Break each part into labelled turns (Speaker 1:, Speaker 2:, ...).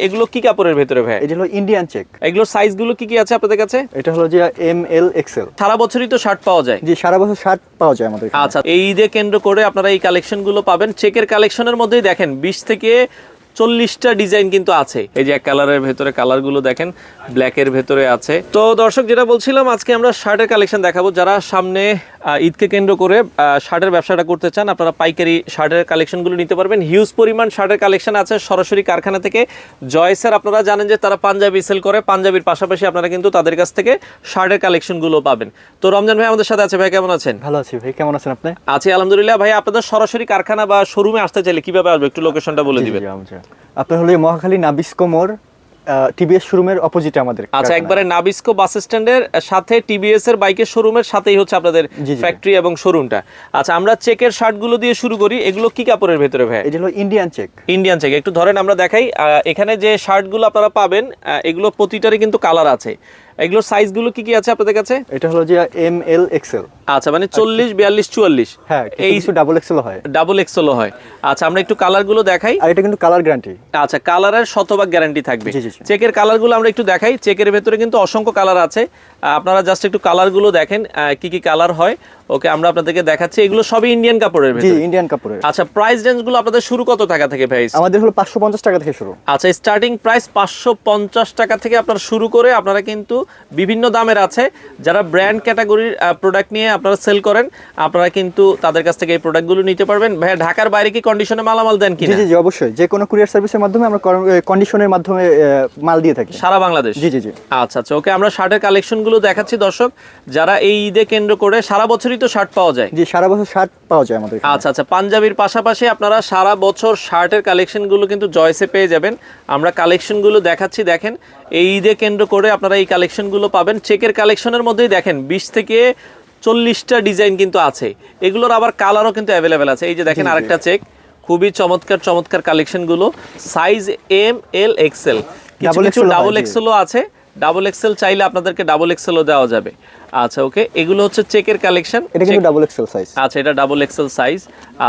Speaker 1: এগুলো কি কাপড়ের ভেতরে ভাই?
Speaker 2: এটা হলো ইন্ডিয়ান চেক।
Speaker 1: এগুলোর সাইজ গুলো কি কি আছে আপনাদের কাছে?
Speaker 2: এটা হলো যে এম এল এক্সেল।
Speaker 1: সারা বছরই তো শার্ট পাওয়া যায়?
Speaker 2: জি, সারা বছর শার্ট পাওয়া যায় আমাদের এখানে।
Speaker 1: আচ্ছা, এই ঈদে কেন্দ্র করে আপনারা এই কালেকশন গুলো পাবেন। চেকের কালেকশনের মধ্যেই দেখেন 20 থেকে 40টা ডিজাইন কিন্তু আছে। এই যে এক কালারের ভেতরে কালার গুলো দেখেন, ব্ল্যাকের ভেতরে আছে। তো দর্শক, যেটা বলছিলাম, আজকে আমরা শার্টের কালেকশন দেখাবো। যারা সামনে ঈদকে কেন্দ্র করে শার্টের ব্যবসাটা করতে চান, আপনারা পাইকারি শার্টের কালেকশনগুলো নিতে পারবেন। হিউজ পরিমাণ শার্টের কালেকশন আছে সরাসরি কারখানা থেকে। জয়সের আপনারা জানেন যে তারা পাঞ্জাবি সেল করে, পাঞ্জাবির পাশাপাশি আপনারা কিন্তু তাদের কাছ থেকে শার্টের কালেকশনগুলো পাবেন। তো রমজান ভাই আমাদের সাথে আছে। ভাই কেমন আছেন?
Speaker 2: ভালো আছি ভাই, কেমন আছেন আপনি?
Speaker 1: আছি আলহামদুলিল্লাহ। ভাই আপনাদের সরাসরি কারখানা বা শোরুমে আসতে চাইলে কিভাবে আসবে, একটু লোকেশনটা বলে দিবেন।
Speaker 2: আপনার হলো মহাখালী নাবিস্কো মোড়, টিভিএস শোরুমের অপোজিটে আমাদের।
Speaker 1: আচ্ছা, একবারে নাবিস্কো বাস স্ট্যান্ডের সাথে টিভিএস এর বাইকের শোরুমের সাথেই হচ্ছে আপনাদের ফ্যাক্টরি এবং শোরুমটা। আচ্ছা, আমরা চেকের শার্টগুলো দিয়ে শুরু করি। এগুলো কি কাপড়ের ভেতরে ভাই?
Speaker 2: এটা হলো ইন্ডিয়ান চেক।
Speaker 1: Indian check. একটু ধরেন আমরা দেখাই। এখানে যে শার্টগুলো আপনারা পাবেন, এগুলো প্রতিটারই কিন্তু কালার আছে। এগুলোর সাইজগুলো কি কি আছে আপনাদের কাছে?
Speaker 2: এটা হলো যে এম এল এক্সেল।
Speaker 1: আচ্ছা, মানে 40, 42, 44।
Speaker 2: হ্যাঁ, এই কিছু ডাবল এক্সেল হয়।
Speaker 1: ডাবল এক্সেলও হয়। আচ্ছা, আমরা একটু কালারগুলো দেখাই।
Speaker 2: আর এটা কিন্তু কালার গ্যারান্টি।
Speaker 1: আচ্ছা, কালারের শতভাগ গ্যারান্টি থাকবে।
Speaker 2: জি জি।
Speaker 1: চেকের কালারগুলো আমরা একটু দেখাই। চেকের ভেতরে কিন্তু অসংখ্য কালার আছে। আপনারা জাস্ট একটু কালারগুলো দেখেন কি কি কালার হয়। ওকে, আমরা আপনাদেরকে দেখাচ্ছি। এগুলো সবই ইন্ডিয়ান কাপড়ের ভেতরে।
Speaker 2: জি, ইন্ডিয়ান কাপড়ের।
Speaker 1: আচ্ছা, প্রাইস রেঞ্জগুলো আপনাদের শুরু কত টাকা থেকে ভাই?
Speaker 2: আমাদের হলো 550 টাকা থেকে শুরু।
Speaker 1: আচ্ছা, স্টার্টিং প্রাইস 550 টাকা থেকে আপনারা শুরু করে আপনারা কিন্তু বিভিন্ন দামের আছে। যারা ব্র্যান্ড ক্যাটাগরির প্রোডাক্ট নিয়ে আপনারা সেল করেন, আপনারা কিন্তু তাদের কাছ থেকে এই প্রোডাক্টগুলো নিতে পারবেন। ভাই, ঢাকার বাইরে কি কন্ডিশনে মালামাল দেন কিনা?
Speaker 2: জি জি, অবশ্যই। যে কোনো কুরিয়ার সার্ভিসের মাধ্যমে আমরা কন্ডিশনের মাধ্যমে মাল দিয়ে থাকি
Speaker 1: সারা বাংলাদেশ।
Speaker 2: জি জি জি।
Speaker 1: আচ্ছা আচ্ছা, ওকে, আমরা শার্টের কালেকশনগুলো দেখাচ্ছি দর্শক। যারা এই ঈদে কেন্দ্র করে, সারা বছরই তো শার্ট পাওয়া যায়?
Speaker 2: জি, সারা বছর শার্ট পাওয়া যায় আমাদের এখানে।
Speaker 1: আচ্ছা আচ্ছা, পাঞ্জাবির পাশাপাশি আপনারা সারা বছর শার্টের কালেকশনগুলো কিন্তু জয়সে পেয়ে যাবেন। আমরা কালেকশনগুলো দেখাচ্ছি, দেখেন। এই ঈদে কেন্দ্র করে আপনারা এই কালেকশনগুলো পাবেন। চেকের কালেকশনের মধ্যেই দেখেন 20 থেকে 40টা ডিজাইন কিন্তু আছে। এগুলোর আবার কালারও কিন্তু অ্যাভেলেবেল আছে। এই যে দেখেন আরেকটা চেক, খুবই চমৎকার চমৎকার কালেকশনগুলো। সাইজ এম এল এক্সেল, কিছু কিছু ডাবল এক্সেলও আছে। ডাবল এক্সেল চাইলে আপনাদেরকে ডাবল এক্সেলও দেওয়া যাবে। আচ্ছা, ওকে, এগুলো হচ্ছে চেকের কালেকশন।
Speaker 2: এটা কিন্তু ডাবল এক্সেল সাইজ।
Speaker 1: আচ্ছা, এটা ডাবল এক্সেল সাইজ।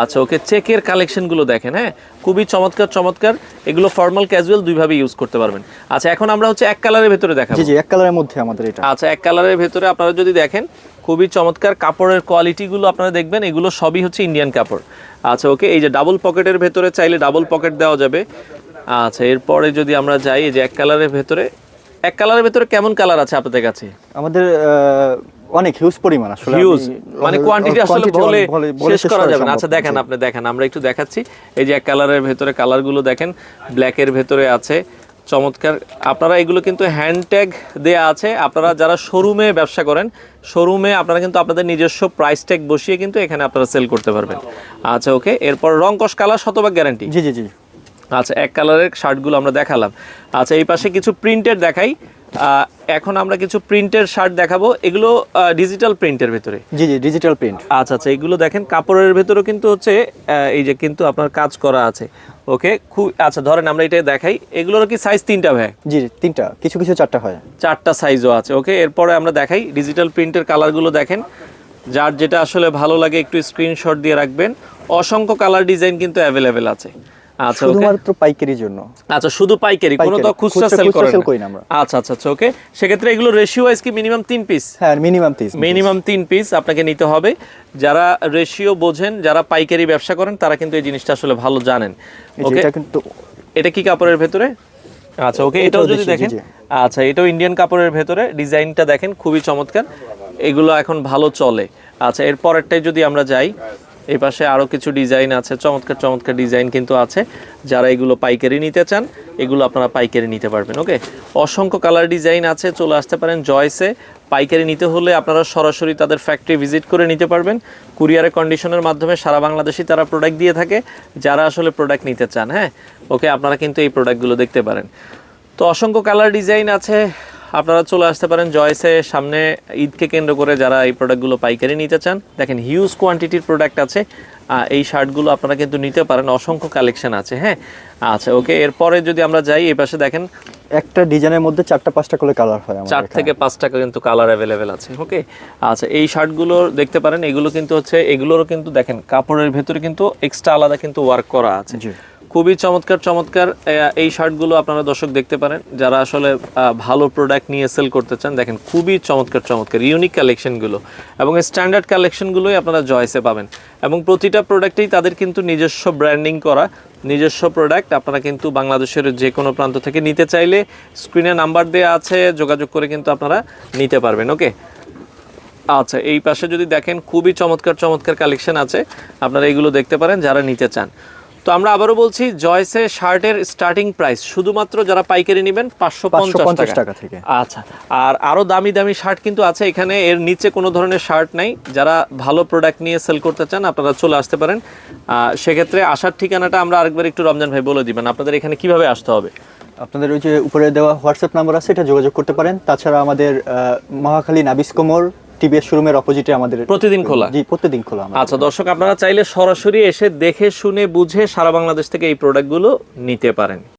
Speaker 1: আচ্ছা, ওকে, চেকের কালেকশনগুলো দেখেন। হ্যাঁ, খুবই চমৎকার চমৎকার। এগুলো ফর্মাল ক্যাজুয়াল দুইভাবে ইউজ করতে পারবেন। আচ্ছা, এখন আমরা হচ্ছে এক কালারের ভেতরে দেখাবো।
Speaker 2: জি জি, এক কালারের মধ্যে আমাদের এটা।
Speaker 1: আচ্ছা, এক কালারের ভেতরে আপনারা যদি দেখেন, খুবই চমৎকার কাপড়ের কোয়ালিটিগুলো আপনারা দেখবেন। এগুলো সবই হচ্ছে ইন্ডিয়ান কাপড়। আচ্ছা, ওকে, এই যে ডাবল পকেটের ভেতরে চাইলে ডাবল পকেট দেওয়া যাবে। আচ্ছা, এরপরে যদি আমরা যাই, এই যে এক কালারের ভেতরে, এক কালারের ভেতরে কেমন কালার আছে আপনাদের কাছে?
Speaker 2: আমাদের অনেক হিউজ পরিমাণ, আসলে
Speaker 1: হিউজ মানে কোয়ান্টিটি আসলে বলে শেষ করা যাবে না। আচ্ছা, দেখেন, আপনি দেখেন, আমরা একটু দেখাচ্ছি। এই যে এক কালারের ভেতরে কালারগুলো দেখেন, ব্ল্যাকের ভেতরে আছে, চমৎকার। আপনারা এগুলো কিন্তু হ্যান্ড ট্যাগ দেয়া আছে। আপনারা যারা শোরুমে ব্যবসা করেন, শোরুমে আপনারা কিন্তু আপনাদের নিজস্ব প্রাইস ট্যাগ বসিয়ে কিন্তু এখানে আপনারা সেল করতে পারবেন। আচ্ছা, ওকে, এরপর রং কস কালার শতভাগ গ্যারান্টি।
Speaker 2: জি জি জি।
Speaker 1: আচ্ছা, এক কালারের শার্টগুলো আমরা দেখালাম। আচ্ছা, এই পাশে কিছু প্রিন্টের দেখাই। এখন আমরা কিছু প্রিন্টের শার্ট দেখাবো। এগুলো ডিজিটাল প্রিন্টের ভেতরে।
Speaker 2: জি জি, ডিজিটাল প্রিন্ট।
Speaker 1: আচ্ছা আচ্ছা, এগুলো দেখেন কাপড়ের ভেতরেও কিন্তু হচ্ছে এই যে কিন্তু আপনার কাজ করা আছে। ওকে, খুব আচ্ছা, ধরেন আমরা এটা দেখাই। এগুলোর কি সাইজ 3টা ভাই?
Speaker 2: জি, 3টা, কিছু কিছু 4টা হয়।
Speaker 1: 4টা সাইজও আছে। ওকে, এরপরে আমরা দেখাই ডিজিটাল প্রিন্টের কালারগুলো দেখেন। যার যেটা আসলে ভালো লাগে একটু স্ক্রিনশট দিয়ে রাখবেন। অসংখ্য কালার ডিজাইন কিন্তু অ্যাভেলেবেল আছে। আচ্ছা,
Speaker 2: শুধুমাত্র পাইকারির জন্য।
Speaker 1: আচ্ছা, শুধু পাইকারি, কোনো তো খুচরা সেল করেন
Speaker 2: না আমরা।
Speaker 1: আচ্ছা আচ্ছা আচ্ছা, ওকে, সেক্ষেত্রে এগুলো রেশিও ওয়াইজ কি মিনিমাম 3 পিস?
Speaker 2: হ্যাঁ, মিনিমাম 3
Speaker 1: পিস আপনাকে নিতে হবে। যারা রেশিও বোঝেন, যারা পাইকারি ব্যবসা করেন, তারা কিন্তু এই জিনিসটা আসলে ভালো জানেন। ওকে, এটা কি কাপড়ের ভেতরে? আচ্ছা, ওকে, এটাও যদি দেখেন, আচ্ছা, এটাও ইন্ডিয়ান কাপড়ের ভেতরে। ডিজাইনটা দেখেন, খুবই চমৎকার। এগুলো এখন ভালো চলে। আচ্ছা, এর পরেরটাই যদি আমরা যাই, এই পাশে আরও কিছু ডিজাইন আছে, চমৎকার চমৎকার ডিজাইন কিন্তু আছে। যারা এগুলো পাইকারি নিতে চান, এগুলো আপনারা পাইকারি নিতে পারবেন। ওকে, অসংখ্য কালার ডিজাইন আছে। চলে আসতে পারেন জয়সে। পাইকারি নিতে হলে আপনারা সরাসরি তাদের ফ্যাক্টরি ভিজিট করে নিতে পারবেন। কুরিয়ারের কন্ডিশনের মাধ্যমে সারা বাংলাদেশে তারা প্রোডাক্ট দিয়ে থাকে। যারা আসলে প্রোডাক্ট নিতে চান, হ্যাঁ, ওকে, আপনারা কিন্তু এই প্রোডাক্টগুলো দেখতে পারেন। তো অসংখ্য কালার ডিজাইন আছে। আপনারা চলে আসতে পারেন জয়সে। সামনে ঈদকে কেন্দ্র করে যারা এই প্রোডাক্টগুলো পাইকারি নিতে চান, দেখেন হিউজ কোয়ান্টিটির প্রোডাক্ট আছে। এই শার্টগুলো আপনারা কিন্তু নিতে পারেন। অসংখ্য কালেকশন আছে। হ্যাঁ, আচ্ছা, ওকে, এরপরে যদি আমরা যাই, এই পাশে দেখেন
Speaker 2: একটা ডিজাইনের মধ্যে 4টা 5টা করে কালার হয়।
Speaker 1: 4 থেকে 5টা কিন্তু কালার অ্যাভেলেবেল আছে। ওকে, আচ্ছা, এই শার্টগুলো দেখতে পারেন। এগুলো কিন্তু হচ্ছে, এগুলোরও কিন্তু দেখেন কাপড়ের ভেতরে কিন্তু এক্সট্রা আলাদা কিন্তু ওয়ার্ক করা আছে। খুবই চমৎকার চমৎকার এই শার্টগুলো আপনারা দর্শক দেখতে পারেন, যারা আসলে ভালো প্রোডাক্ট নিয়ে সেল করতে চান। দেখেন খুবই চমৎকার চমৎকার ইউনিক কালেকশনগুলো এবং স্ট্যান্ডার্ড কালেকশনগুলোই আপনারা জয়েসে পাবেন। এবং প্রতিটা প্রোডাক্টেই তাদের কিন্তু নিজস্ব ব্র্যান্ডিং করা, নিজস্ব প্রোডাক্ট। আপনারা কিন্তু বাংলাদেশের যে কোনো প্রান্ত থেকে নিতে চাইলে স্ক্রিনে নাম্বার দেওয়া আছে, যোগাযোগ করে কিন্তু আপনারা নিতে পারবেন। ওকে, আচ্ছা এই পাশে যদি দেখেন খুবই চমৎকার চমৎকার কালেকশন আছে, আপনারা এগুলো দেখতে পারেন যারা নিতে চান। তো আমরা আবারও বলছি, জয়েসে শার্টের স্টার্টিং প্রাইস শুধুমাত্র যারা পাইকারি নেবেন 550
Speaker 2: টাকা থেকে।
Speaker 1: আচ্ছা, আর আরো দামি দামি শার্ট কিন্তু আছে এখানে, এর নিচে কোনো ধরনের শার্ট নাই। যারা ভালো প্রোডাক্ট নিয়ে সেল করতে চান আপনারা চলে আসতে পারেন। সেক্ষেত্রে আসার ঠিকানাটা আমরা আরেকবার একটু রমজান ভাই বলে দিবেন, আপনাদের এখানে কিভাবে আসতে হবে?
Speaker 2: আপনাদের ওই যে উপরে দেওয়া হোয়াটসঅ্যাপ নাম্বার আছে, এটা যোগাযোগ করতে পারেন। তাছাড়া আমাদের মহাখালী নাবিস কোমর টিভিএস শোরুমের অপোজিটে আমাদের
Speaker 1: প্রতিদিন খোলা।
Speaker 2: জি, প্রতিদিন খোলা।
Speaker 1: আচ্ছা দর্শক, আপনারা চাইলে সরাসরি এসে দেখে শুনে বুঝে সারা বাংলাদেশ থেকে এই প্রোডাক্টগুলো নিতে পারেন।